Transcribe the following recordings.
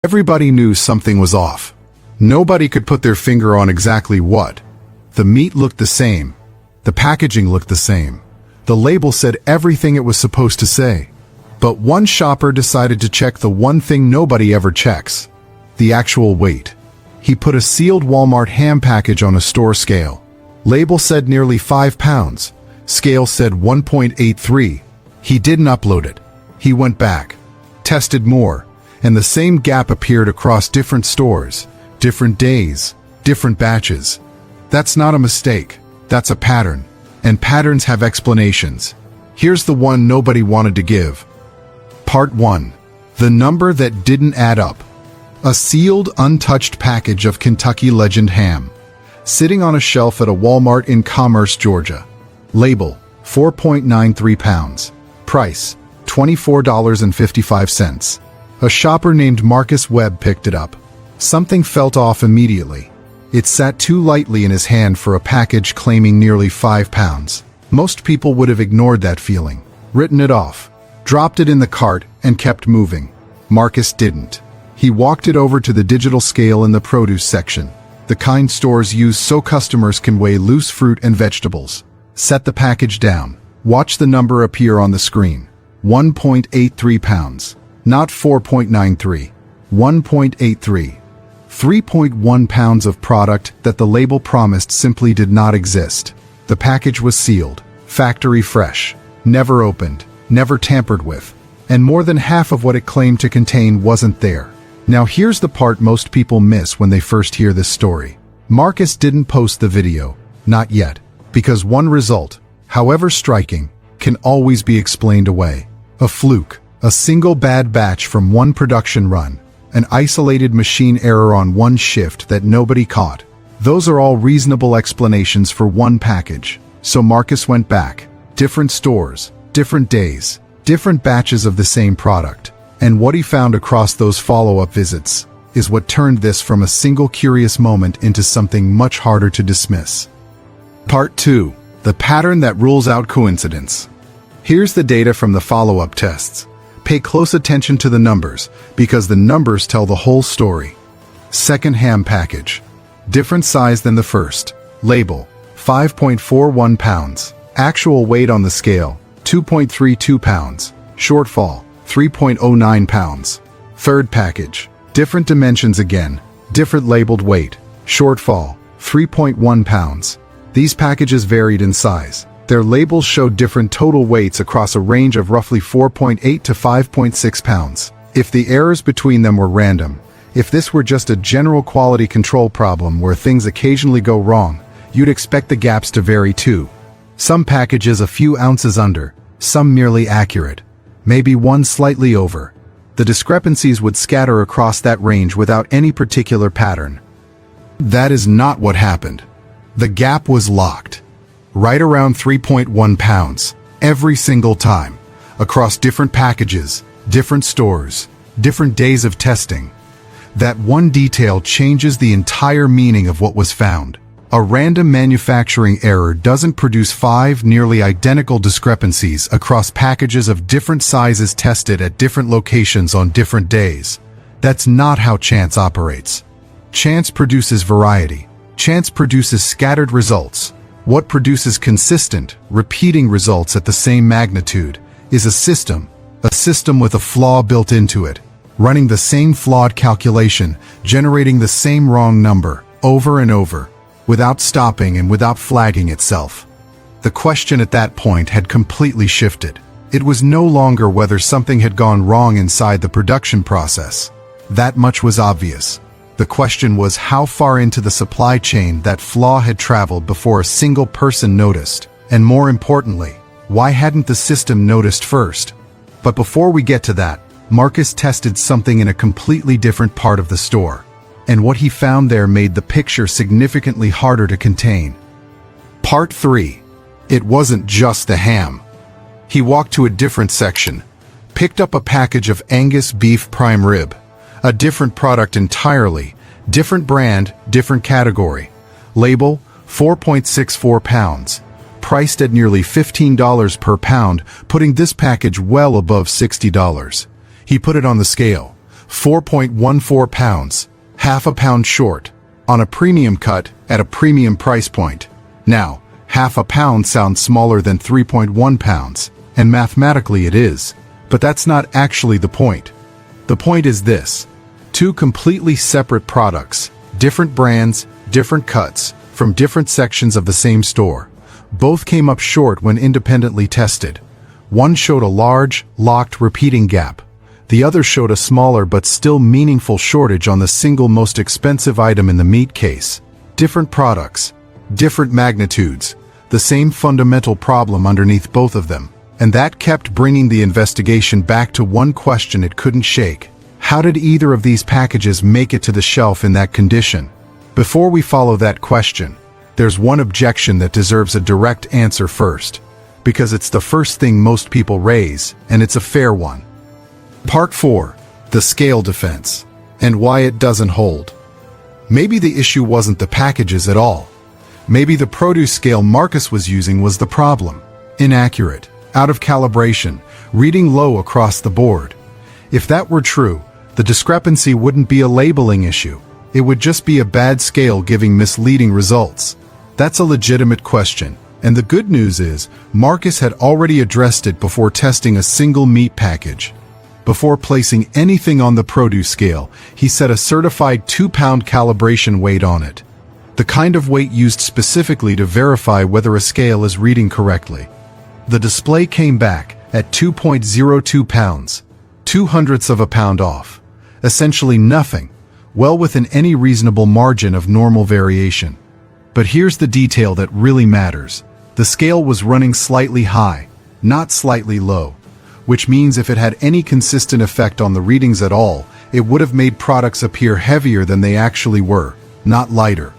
Everybody knew something was off. Nobody could put their finger on exactly what. The meat looked the same. The packaging looked the same. The label said everything it was supposed to say. But one shopper decided to check the one thing nobody ever checks: the actual weight. He put a sealed Walmart ham package on a store scale. Label said nearly 5 pounds. Scale said 1.83. He didn't upload it. He went back, tested more, and the same gap appeared across different stores, different days, different batches. That's not a mistake. That's a pattern. And patterns have explanations. Here's the one nobody wanted to give. Part 1. The number that didn't add up. A sealed, untouched package of Kentucky Legend ham, sitting on a shelf at a Walmart in Commerce, Georgia. Label: 4.93 pounds. Price: $24.55. A shopper named Marcus Webb picked it up. Something felt off immediately. It sat too lightly in his hand for a package claiming nearly 5 pounds. Most people would have ignored that feeling, written it off, dropped it in the cart, and kept moving. Marcus didn't. He walked it over to the digital scale in the produce section, the kind stores use so customers can weigh loose fruit and vegetables. Set the package down. Watch the number appear on the screen. 1.83 pounds. Not 4.93. 1.83. 3.1 pounds of product that the label promised simply did not exist. The package was sealed, factory fresh, never opened, never tampered with, and more than half of what it claimed to contain wasn't there. Now here's the part most people miss when they first hear this story. Marcus didn't post the video, not yet, because one result, however striking, can always be explained away. A fluke, a single bad batch from one production run, an isolated machine error on one shift that nobody caught. Those are all reasonable explanations for one package. So Marcus went back. Different stores, different days, different batches of the same product. And what he found across those follow-up visits is what turned this from a single curious moment into something much harder to dismiss. Part 2. The pattern that rules out coincidence. Here's the data from the follow-up tests. Pay close attention to the numbers, because the numbers tell the whole story. Second ham package. Different size than the first. Label: 5.41 pounds. Actual weight on the scale: 2.32 pounds. Shortfall: 3.09 pounds. Third package. Different dimensions again. Different labeled weight. Shortfall: 3.1 pounds. These packages varied in size. Their labels showed different total weights across a range of roughly 4.8 to 5.6 pounds. If the errors between them were random, if this were just a general quality control problem where things occasionally go wrong, you'd expect the gaps to vary too. Some packages a few ounces under, some merely accurate, maybe one slightly over. The discrepancies would scatter across that range without any particular pattern. That is not what happened. The gap was locked. Right around 3.1 pounds, every single time, across different packages, different stores, different days of testing. That one detail changes the entire meaning of what was found. A random manufacturing error doesn't produce 5 nearly identical discrepancies across packages of different sizes tested at different locations on different days. That's not how chance operates. Chance produces variety. Chance produces scattered results. What produces consistent, repeating results at the same magnitude is a system with a flaw built into it, running the same flawed calculation, generating the same wrong number, over and over, without stopping and without flagging itself. The question at that point had completely shifted. It was no longer whether something had gone wrong inside the production process. That much was obvious. The question was how far into the supply chain that flaw had traveled before a single person noticed, and more importantly, why hadn't the system noticed first? But before we get to that, Marcus tested something in a completely different part of the store, and what he found there made the picture significantly harder to contain. Part 3. It wasn't just the ham. He walked to a different section, picked up a package of Angus beef prime rib. A different product entirely, different brand, different category. Label: 4.64 pounds. Priced at nearly $15 per pound, putting this package well above $60. He put it on the scale. 4.14 pounds, half a pound short, on a premium cut at a premium price point. Now, half a pound sounds smaller than 3.1 pounds, and mathematically it is, but that's not actually the point. The point is this: two completely separate products, different brands, different cuts, from different sections of the same store. Both came up short when independently tested. One showed a large, locked repeating gap. The other showed a smaller but still meaningful shortage on the single most expensive item in the meat case. Different products, different magnitudes, the same fundamental problem underneath both of them. And that kept bringing the investigation back to one question it couldn't shake. How did either of these packages make it to the shelf in that condition? Before we follow that question, there's one objection that deserves a direct answer first, because it's the first thing most people raise, and it's a fair one. Part 4. The scale defense, and why it doesn't hold. Maybe the issue wasn't the packages at all. Maybe the produce scale Marcus was using was the problem. Inaccurate, out of calibration, reading low across the board. If that were true, the discrepancy wouldn't be a labeling issue. It would just be a bad scale giving misleading results. That's a legitimate question, and the good news is Marcus had already addressed it before testing a single meat package. Before placing anything on the produce scale, he set a certified 2-pound calibration weight on it, the kind of weight used specifically to verify whether a scale is reading correctly. The display came back at 2.02 pounds, 0.02 of a pound off. Essentially nothing, well within any reasonable margin of normal variation. But here's the detail that really matters. The scale was running slightly high, not slightly low, which means if it had any consistent effect on the readings at all, it would have made products appear heavier than they actually were, not lighter.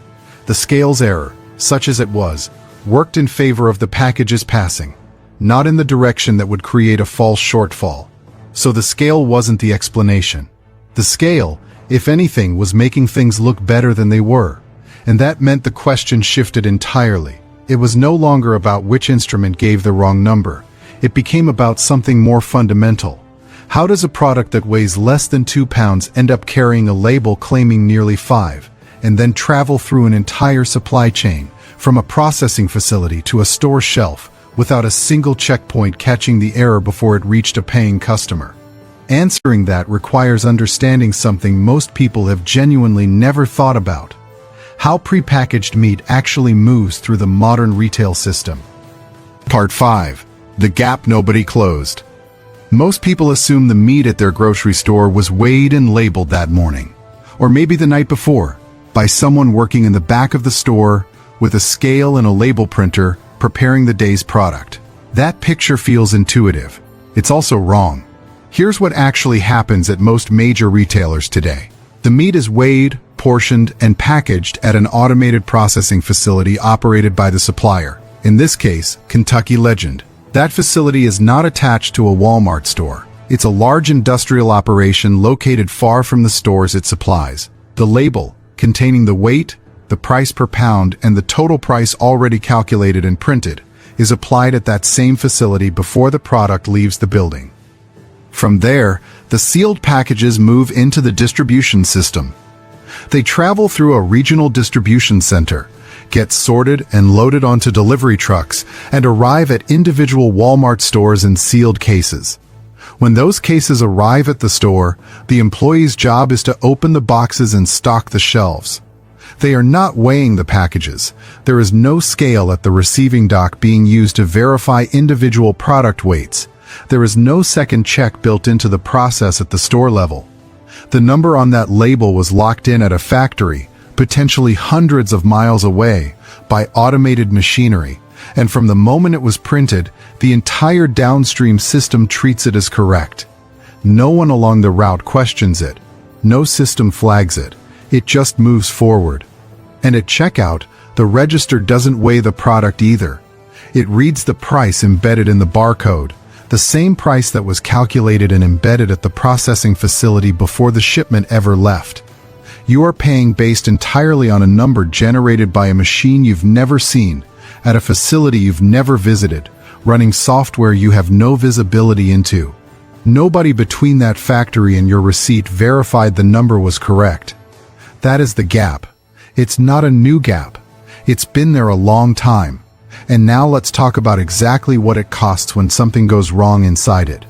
The scale's error, such as it was, worked in favor of the package's passing, not in the direction that would create a false shortfall. So the scale wasn't the explanation. The scale, if anything, was making things look better than they were, and that meant the question shifted entirely. It was no longer about which instrument gave the wrong number. It became about something more fundamental. How does a product that weighs less than 2 pounds end up carrying a label claiming nearly 5, and then travel through an entire supply chain, from a processing facility to a store shelf, without a single checkpoint catching the error before it reached a paying customer? Answering that requires understanding something most people have genuinely never thought about: how prepackaged meat actually moves through the modern retail system. Part 5. The gap nobody closed. Most people assume the meat at their grocery store was weighed and labeled that morning, or maybe the night before, by someone working in the back of the store with a scale and a label printer preparing the day's product. That picture feels intuitive. It's also wrong. Here's what actually happens at most major retailers today. The meat is weighed, portioned, and packaged at an automated processing facility operated by the supplier, in this case, Kentucky Legend. That facility is not attached to a Walmart store. It's a large industrial operation located far from the stores it supplies. The label, containing the weight, the price per pound, and the total price already calculated and printed, is applied at that same facility before the product leaves the building. From there, the sealed packages move into the distribution system. They travel through a regional distribution center, get sorted and loaded onto delivery trucks, and arrive at individual Walmart stores in sealed cases. When those cases arrive at the store, the employee's job is to open the boxes and stock the shelves. They are not weighing the packages. There is no scale at the receiving dock being used to verify individual product weights. There is no second check built into the process at the store level. The number on that label was locked in at a factory, potentially hundreds of miles away, by automated machinery, and from the moment it was printed, the entire downstream system treats it as correct. No one along the route questions it. No system flags it. It just moves forward. And at checkout, the register doesn't weigh the product either. It reads the price embedded in the barcode, the same price that was calculated and embedded at the processing facility before the shipment ever left. You are paying based entirely on a number generated by a machine you've never seen, at a facility you've never visited, running software you have no visibility into. Nobody between that factory and your receipt verified the number was correct. That is the gap. It's not a new gap. It's been there a long time. And now let's talk about exactly what it costs when something goes wrong inside it.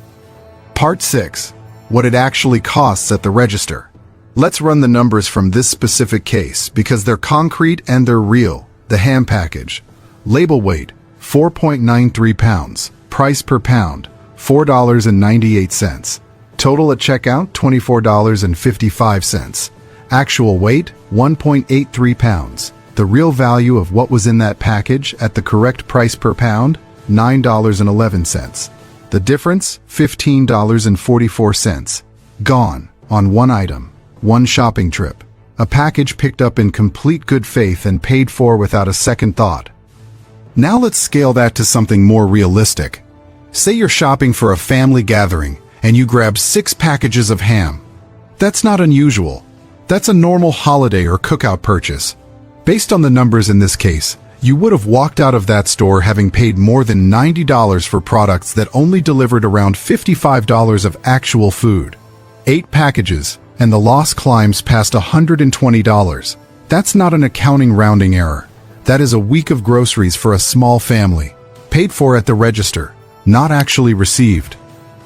Part 6. What it actually costs at the register. Let's run the numbers from this specific case because they're concrete and they're real. The ham package. Label weight, 4.93 pounds. Price per pound, $4.98. Total at checkout, $24.55. Actual weight, 1.83 pounds. The real value of what was in that package at the correct price per pound, $9.11. The difference, $15.44. Gone on one item, one shopping trip. A package picked up in complete good faith and paid for without a second thought. Now let's scale that to something more realistic. Say you're shopping for a family gathering and you grab 6 packages of ham. That's not unusual. That's a normal holiday or cookout purchase. Based on the numbers in this case, you would have walked out of that store having paid more than $90 for products that only delivered around $55 of actual food. 8 packages, and the loss climbs past $120. That's not an accounting rounding error. That is a week of groceries for a small family, paid for at the register, not actually received.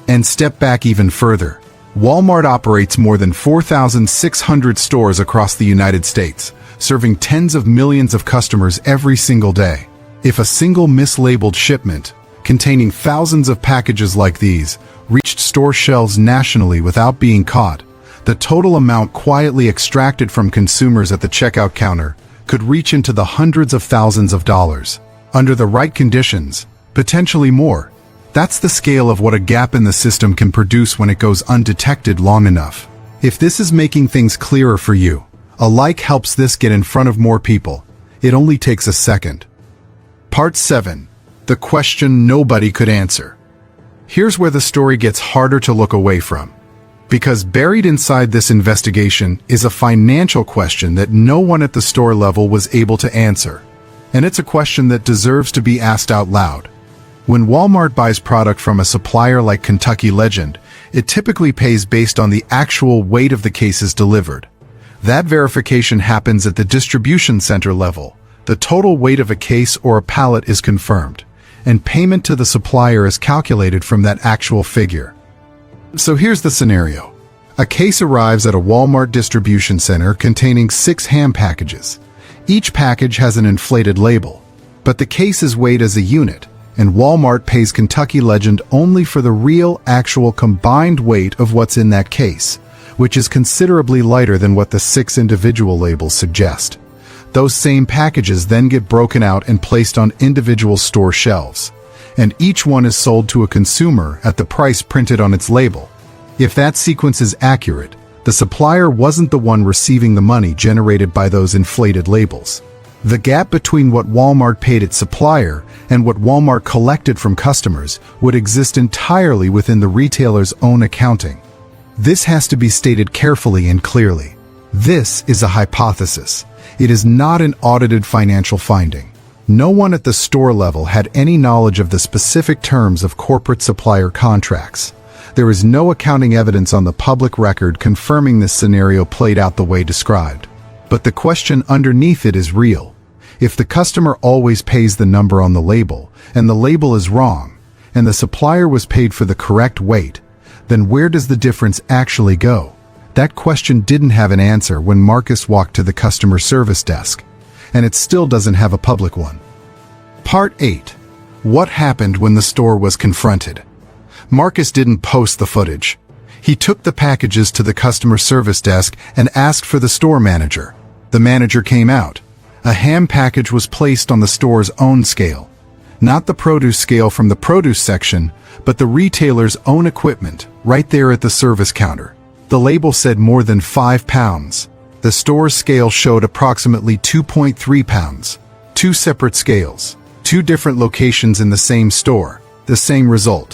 And step back even further. Walmart operates more than 4,600 stores across the United States, serving tens of millions of customers every single day. If a single mislabeled shipment, containing thousands of packages like these, reached store shelves nationally without being caught, the total amount quietly extracted from consumers at the checkout counter could reach into the hundreds of thousands of dollars. Under the right conditions, potentially more. That's the scale of what a gap in the system can produce when it goes undetected long enough. If this is making things clearer for you, a like helps this get in front of more people. It only takes a second. Part 7. The question nobody could answer. Here's where the story gets harder to look away from. Because buried inside this investigation is a financial question that no one at the store level was able to answer. And it's a question that deserves to be asked out loud. When Walmart buys product from a supplier like Kentucky Legend, it typically pays based on the actual weight of the cases delivered. That verification happens at the distribution center level. The total weight of a case or a pallet is confirmed, and payment to the supplier is calculated from that actual figure. So here's the scenario. A case arrives at a Walmart distribution center containing 6 ham packages. Each package has an inflated label, but the case is weighed as a unit, and Walmart pays Kentucky Legend only for the real, actual combined weight of what's in that case, which is considerably lighter than what the 6 individual labels suggest. Those same packages then get broken out and placed on individual store shelves, and each one is sold to a consumer at the price printed on its label. If that sequence is accurate, the supplier wasn't the one receiving the money generated by those inflated labels. The gap between what Walmart paid its supplier and what Walmart collected from customers would exist entirely within the retailer's own accounting. This has to be stated carefully and clearly. This is a hypothesis. It is not an audited financial finding. No one at the store level had any knowledge of the specific terms of corporate supplier contracts. There is no accounting evidence on the public record confirming this scenario played out the way described. But the question underneath it is real. If the customer always pays the number on the label, and the label is wrong, and the supplier was paid for the correct weight, then where does the difference actually go? That question didn't have an answer when Marcus walked to the customer service desk, and it still doesn't have a public one. Part 8. What happened when the store was confronted? Marcus didn't post the footage. He took the packages to the customer service desk and asked for the store manager. The manager came out. A ham package was placed on the store's own scale. Not the produce scale from the produce section, but the retailer's own equipment, right there at the service counter. The label said more than 5 pounds. The store's scale showed approximately 2.3 pounds. 2 separate scales. 2 different locations in the same store. The same result.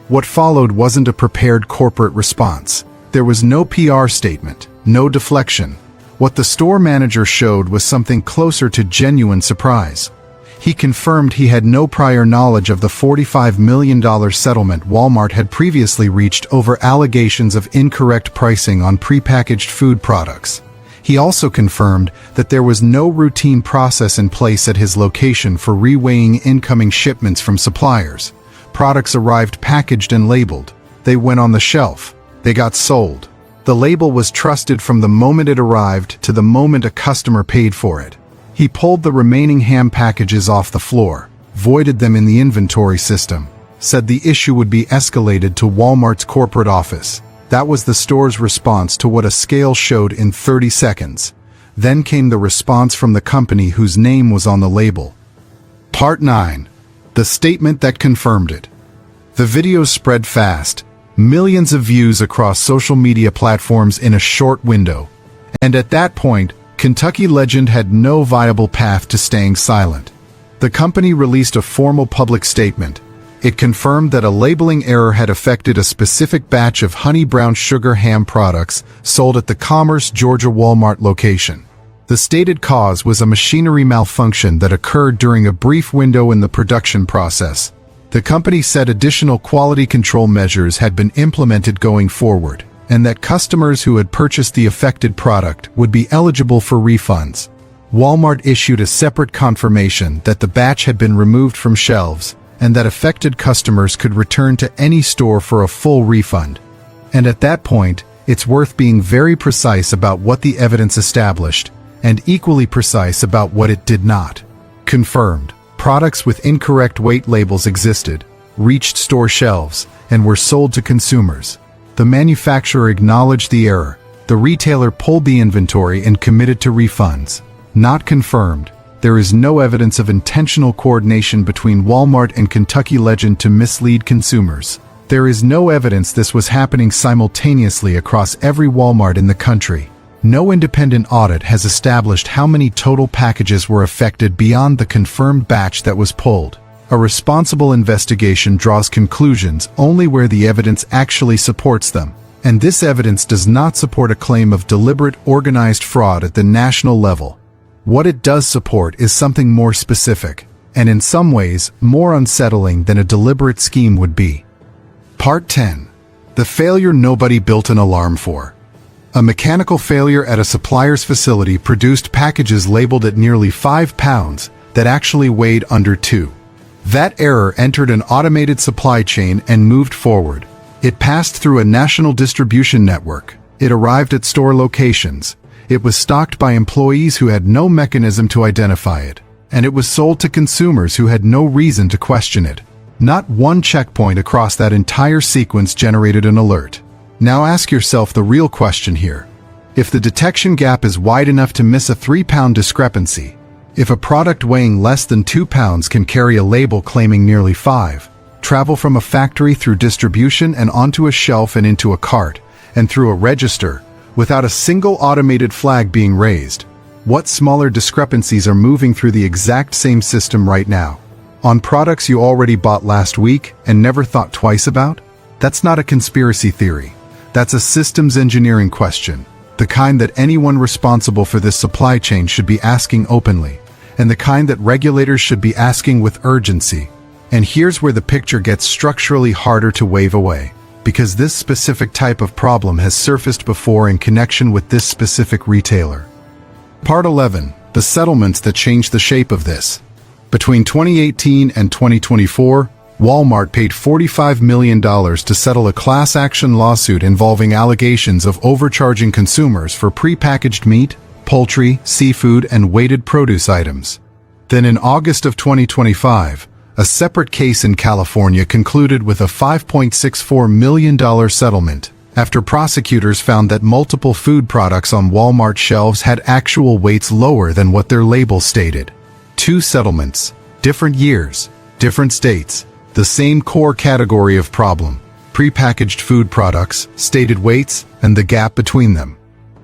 What followed wasn't a prepared corporate response. There was no PR statement, no deflection. What the store manager showed was something closer to genuine surprise. He confirmed he had no prior knowledge of the $45 million settlement Walmart had previously reached over allegations of incorrect pricing on prepackaged food products. He also confirmed that there was no routine process in place at his location for reweighing incoming shipments from suppliers. Products arrived packaged and labeled. They went on the shelf. They got sold. The label was trusted from the moment it arrived to the moment a customer paid for it. He pulled the remaining ham packages off the floor, voided them in the inventory system, said the issue would be escalated to Walmart's corporate office. That was the store's response to what a scale showed in 30 seconds. Then came the response from the company whose name was on the label. Part 9. The statement that confirmed it. The videos spread fast, millions of views across social media platforms in a short window. And at that point, Kentucky Legend had no viable path to staying silent. The company released a formal public statement. It confirmed that a labeling error had affected a specific batch of honey brown sugar ham products sold at the Commerce, Georgia Walmart location. The stated cause was a machinery malfunction that occurred during a brief window in the production process. The company said additional quality control measures had been implemented going forward, and that customers who had purchased the affected product would be eligible for refunds. Walmart issued a separate confirmation that the batch had been removed from shelves and that affected customers could return to any store for a full refund. And at that point, it's worth being very precise about what the evidence established and equally precise about what it did not. Confirmed, products with incorrect weight labels existed, reached store shelves, and were sold to consumers. The manufacturer acknowledged the error. The retailer pulled the inventory and committed to refunds. Not confirmed. There is no evidence of intentional coordination between Walmart and Kentucky Legend to mislead consumers. There is no evidence this was happening simultaneously across every Walmart in the country. No independent audit has established how many total packages were affected beyond the confirmed batch that was pulled. A responsible investigation draws conclusions only where the evidence actually supports them. And this evidence does not support a claim of deliberate, organized fraud at the national level. What it does support is something more specific, and in some ways, more unsettling than a deliberate scheme would be. Part 10. The failure nobody built an alarm for. A mechanical failure at a supplier's facility produced packages labeled at nearly 5 pounds that actually weighed under 2. That error entered an automated supply chain and moved forward. It passed through a national distribution network. It arrived at store locations. It was stocked by employees who had no mechanism to identify it, and it was sold to consumers who had no reason to question it. Not one checkpoint across that entire sequence generated an alert. Now ask yourself the real question here. If the detection gap is wide enough to miss a 3-pound discrepancy, if a product weighing less than 2 pounds can carry a label claiming nearly 5, travel from a factory through distribution and onto a shelf and into a cart, and through a register, without a single automated flag being raised, what smaller discrepancies are moving through the exact same system right now? On products you already bought last week and never thought twice about? That's not a conspiracy theory. That's a systems engineering question, the kind that anyone responsible for this supply chain should be asking openly, and the kind that regulators should be asking with urgency. And here's where the picture gets structurally harder to wave away, because this specific type of problem has surfaced before in connection with this specific retailer. Part 11. The settlements that changed the shape of this. Between 2018 and 2024, Walmart paid $45 million to settle a class action lawsuit involving allegations of overcharging consumers for prepackaged meat, poultry, seafood, and weighted produce items. Then in August of 2025, a separate case in California concluded with a $5.64 million settlement after prosecutors found that multiple food products on Walmart shelves had actual weights lower than what their labels stated. 2 settlements, different years, different states, the same core category of problem: prepackaged food products, stated weights, and the gap between them.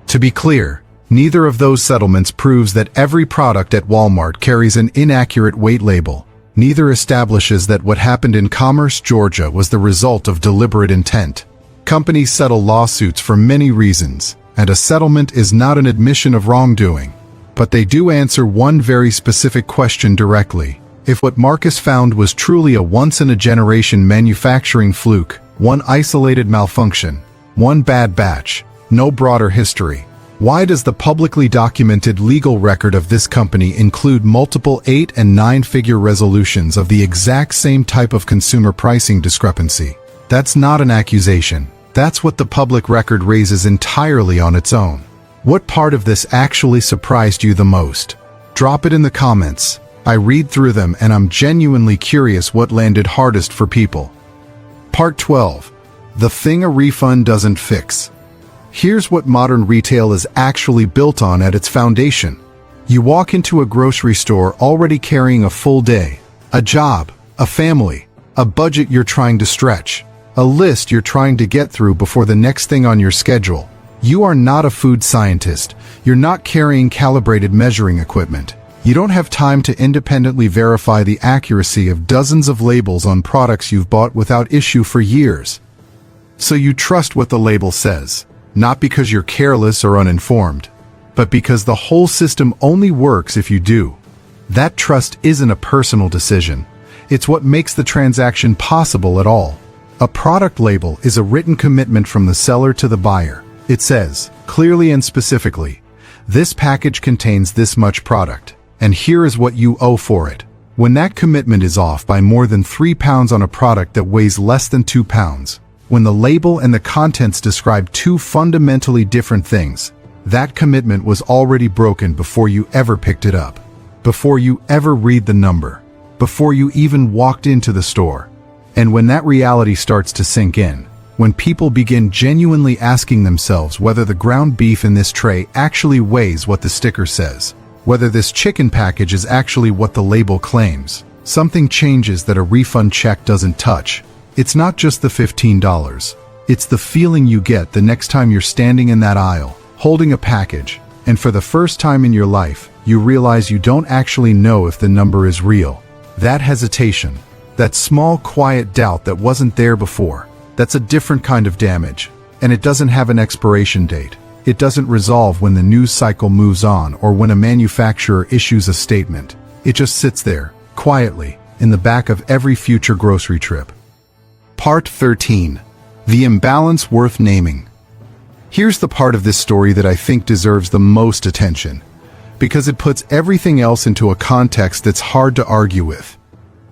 To be clear, neither of those settlements proves that every product at Walmart carries an inaccurate weight label. Neither establishes that what happened in Commerce, Georgia was the result of deliberate intent. Companies settle lawsuits for many reasons, and a settlement is not an admission of wrongdoing. But they do answer one very specific question directly. If what Marcus found was truly a once-in-a-generation manufacturing fluke, one isolated malfunction, one bad batch, no broader history, why does the publicly documented legal record of this company include multiple 8- and 9-figure resolutions of the exact same type of consumer pricing discrepancy? That's not an accusation. That's what the public record raises entirely on its own. What part of this actually surprised you the most? Drop it in the comments. I read through them and I'm genuinely curious what landed hardest for people. Part 12. The thing a refund doesn't fix. Here's what modern retail is actually built on at its foundation. You walk into a grocery store already carrying a full day, a job, a family, a budget you're trying to stretch, a list you're trying to get through before the next thing on your schedule. You are not a food scientist. You're not carrying calibrated measuring equipment. You don't have time to independently verify the accuracy of dozens of labels on products you've bought without issue for years. So you trust what the label says, not because you're careless or uninformed, but because the whole system only works if you do. That trust isn't a personal decision. It's what makes the transaction possible at all. A product label is a written commitment from the seller to the buyer. It says, clearly and specifically, this package contains this much product, and here is what you owe for it. When that commitment is off by more than 3 pounds on a product that weighs less than 2 pounds, when the label and the contents describe two fundamentally different things, that commitment was already broken before you ever picked it up, before you ever read the number, before you even walked into the store. And when that reality starts to sink in, when people begin genuinely asking themselves whether the ground beef in this tray actually weighs what the sticker says, whether this chicken package is actually what the label claims, something changes that a refund check doesn't touch. It's not just the $15. It's the feeling you get the next time you're standing in that aisle, holding a package, and for the first time in your life, you realize you don't actually know if the number is real. That hesitation, that small quiet doubt that wasn't there before, that's a different kind of damage, and it doesn't have an expiration date. It doesn't resolve when the news cycle moves on or when a manufacturer issues a statement. It just sits there, quietly, in the back of every future grocery trip. Part 13. The imbalance worth naming. Here's the part of this story that I think deserves the most attention, because it puts everything else into a context that's hard to argue with.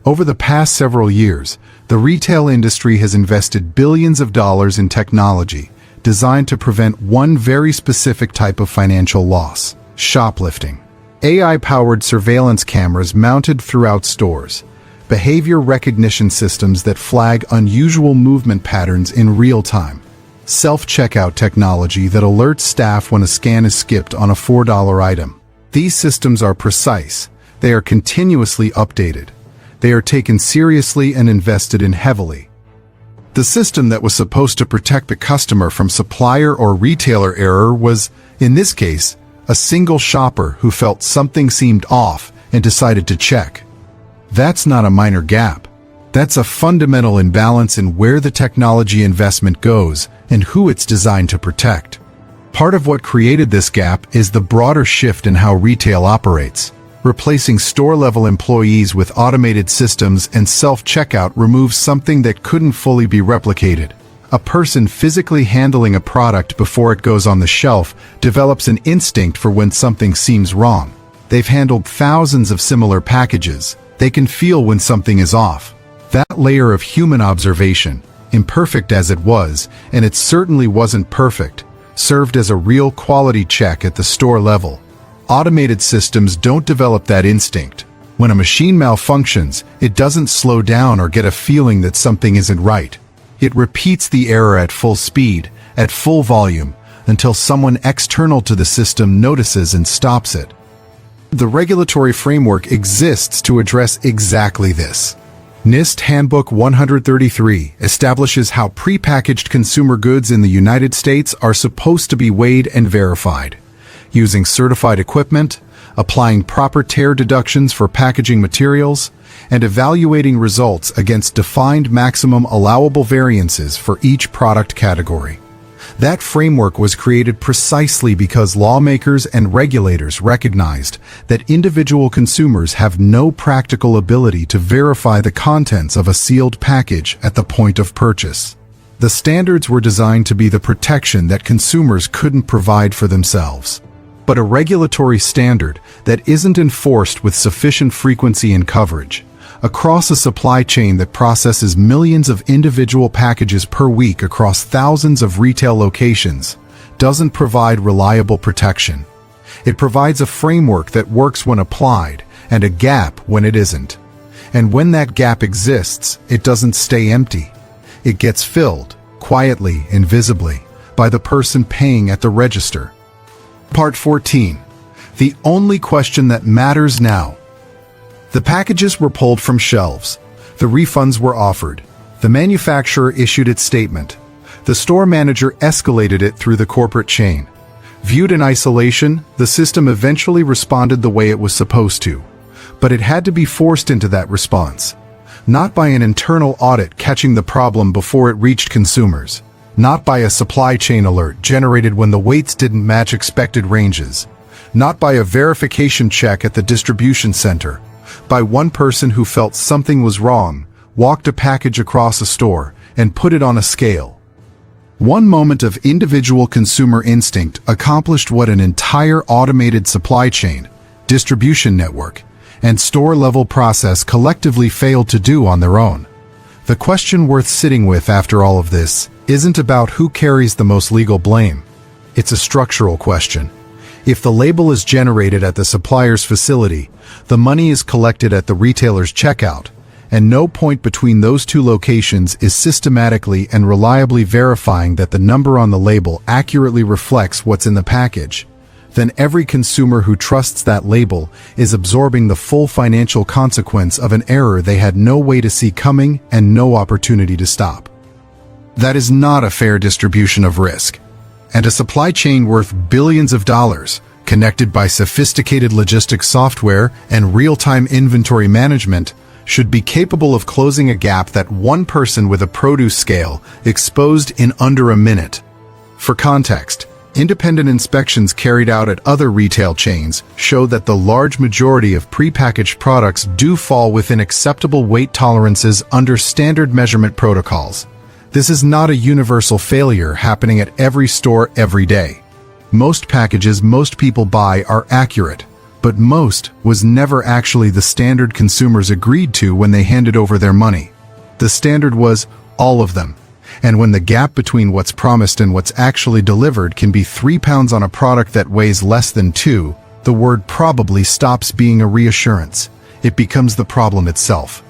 Over the past several years, the retail industry has invested billions of dollars in technology designed to prevent one very specific type of financial loss: shoplifting. AI-powered surveillance cameras mounted throughout stores, behavior recognition systems that flag unusual movement patterns in real time, self-checkout technology that alerts staff when a scan is skipped on a $4 item. These systems are precise. They are continuously updated. They are taken seriously and invested in heavily. The system that was supposed to protect the customer from supplier or retailer error was, in this case, a single shopper who felt something seemed off and decided to check. That's not a minor gap. That's a fundamental imbalance in where the technology investment goes and who it's designed to protect. Part of what created this gap is the broader shift in how retail operates. Replacing store-level employees with automated systems and self-checkout removes something that couldn't fully be replicated. A person physically handling a product before it goes on the shelf develops an instinct for when something seems wrong. They've handled thousands of similar packages. They can feel when something is off. That layer of human observation, imperfect as it was, and it certainly wasn't perfect, served as a real quality check at the store level. Automated systems don't develop that instinct. When a machine malfunctions, it doesn't slow down or get a feeling that something isn't right. It repeats the error at full speed, at full volume, until someone external to the system notices and stops it. The regulatory framework exists to address exactly this. NIST Handbook 133 establishes how prepackaged consumer goods in the United States are supposed to be weighed and verified, using certified equipment, applying proper tear deductions for packaging materials, and evaluating results against defined maximum allowable variances for each product category. That framework was created precisely because lawmakers and regulators recognized that individual consumers have no practical ability to verify the contents of a sealed package at the point of purchase. The standards were designed to be the protection that consumers couldn't provide for themselves. But a regulatory standard that isn't enforced with sufficient frequency and coverage, across a supply chain that processes millions of individual packages per week across thousands of retail locations, doesn't provide reliable protection. It provides a framework that works when applied, and a gap when it isn't. And when that gap exists, it doesn't stay empty. It gets filled, quietly and visibly, by the person paying at the register. Part 14. The only question that matters now. The packages were pulled from shelves. The refunds were offered. The manufacturer issued its statement. The store manager escalated it through the corporate chain. Viewed in isolation, the system eventually responded the way it was supposed to. But it had to be forced into that response. Not by an internal audit catching the problem before it reached consumers. Not by a supply chain alert generated when the weights didn't match expected ranges. Not by a verification check at the distribution center. By one person who felt something was wrong, walked a package across a store, and put it on a scale. One moment of individual consumer instinct accomplished what an entire automated supply chain, distribution network, and store-level process collectively failed to do on their own. The question worth sitting with after all of this isn't about who carries the most legal blame. It's a structural question. If the label is generated at the supplier's facility, the money is collected at the retailer's checkout, and no point between those two locations is systematically and reliably verifying that the number on the label accurately reflects what's in the package, then every consumer who trusts that label is absorbing the full financial consequence of an error they had no way to see coming and no opportunity to stop. That is not a fair distribution of risk. And a supply chain worth billions of dollars, connected by sophisticated logistics software and real-time inventory management, should be capable of closing a gap that one person with a produce scale exposed in under a minute. For context, independent inspections carried out at other retail chains show that the large majority of prepackaged products do fall within acceptable weight tolerances under standard measurement protocols. This is not a universal failure happening at every store every day. Most packages most people buy are accurate, but most was never actually the standard consumers agreed to when they handed over their money. The standard was all of them. And when the gap between what's promised and what's actually delivered can be 3 pounds on a product that weighs less than 2, the word probably stops being a reassurance. It becomes the problem itself.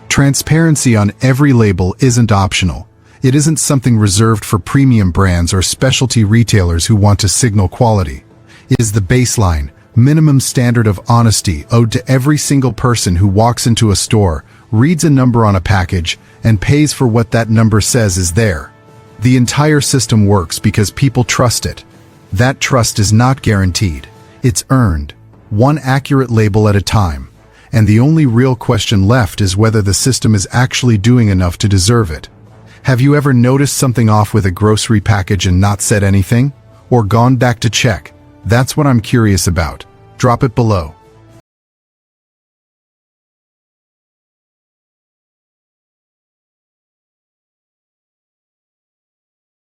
Transparency on every label isn't optional. It isn't something reserved for premium brands or specialty retailers who want to signal quality. It is the baseline, minimum standard of honesty owed to every single person who walks into a store, reads a number on a package, and pays for what that number says is there. The entire system works because people trust it. That trust is not guaranteed. It's earned, one accurate label at a time. And the only real question left is whether the system is actually doing enough to deserve it. Have you ever noticed something off with a grocery package and not said anything? Or gone back to check? That's what I'm curious about. Drop it below.